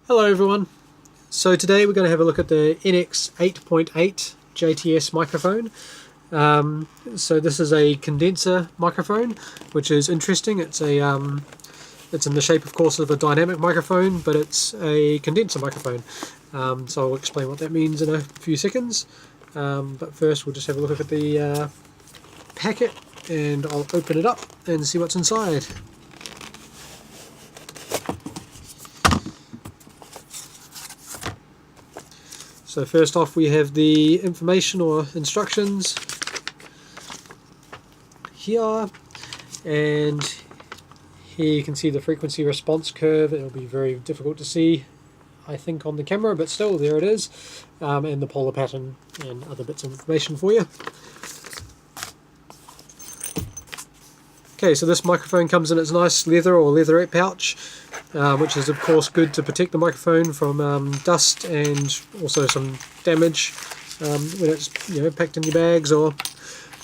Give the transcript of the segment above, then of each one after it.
Hello everyone. So today we're going to have a look at the NX-8.8 JTS microphone. So this is a condenser microphone, which is interesting. It's in the shape, of course, of a dynamic microphone, but it's a condenser microphone. So I'll explain what that means in a few seconds. But first we'll just have a look at the packet, and I'll open it up and see what's inside. So first off, we have the information or instructions here, and here you can see the frequency response curve. It'll be very difficult to see, I think, on the camera, but still, there it is, and the polar pattern and other bits of information for you. Okay, so this microphone comes in its nice leather or leatherette pouch, which is of course good to protect the microphone from dust and also some damage when it's packed in your bags or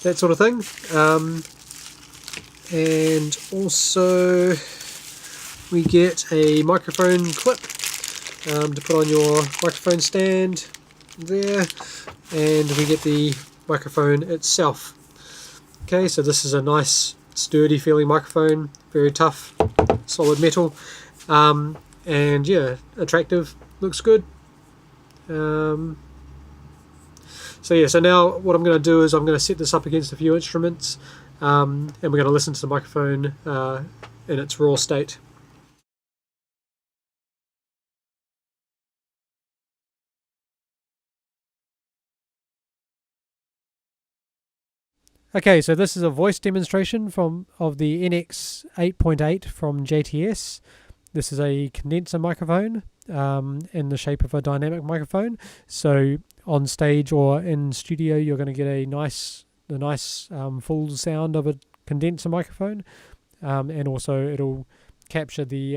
that sort of thing. And also we get a microphone clip to put on your microphone stand there, and we get the microphone itself. Okay, so this is a nice sturdy feeling microphone, very tough, solid metal, and yeah, attractive, looks good. So now what I'm going to do is I'm going to set this up against a few instruments, and we're going to listen to the microphone in its raw state. Okay, so this is a voice demonstration of the NX-8.8 from JTS. This is a condenser microphone in the shape of a dynamic microphone. So on stage or in studio, you're going to get the nice full sound of a condenser microphone, and also it'll capture the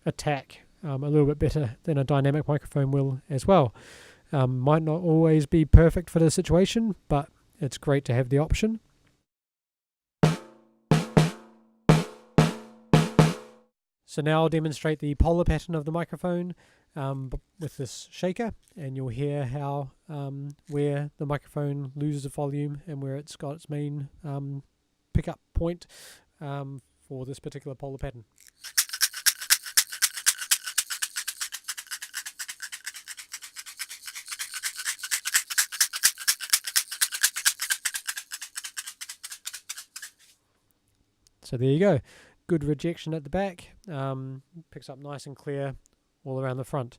attack a little bit better than a dynamic microphone will as well. Might not always be perfect for the situation, but it's great to have the option. So now I'll demonstrate the polar pattern of the microphone with this shaker, and you'll hear how where the microphone loses volume and where it's got its main pickup point for this particular polar pattern. So there you go. Good rejection at the back, picks up nice and clear all around the front.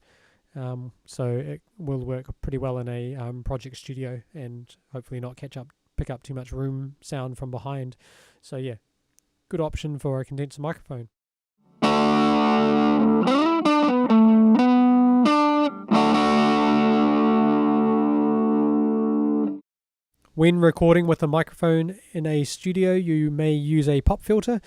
So it will work pretty well in a project studio and hopefully not pick up too much room sound from behind. So yeah, good option for a condenser microphone. When recording with a microphone in a studio, you may use a pop filter.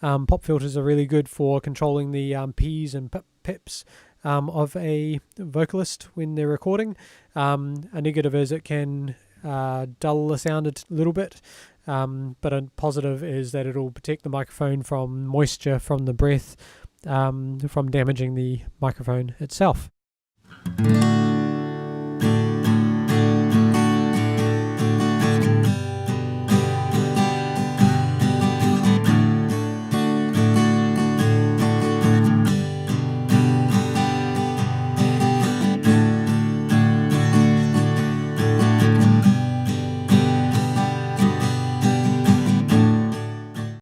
Pop filters are really good for controlling the P's and pips of a vocalist when they're recording. A negative is it can dull the sound a little bit, but a positive is that it'll protect the microphone from moisture from the breath, from damaging the microphone itself.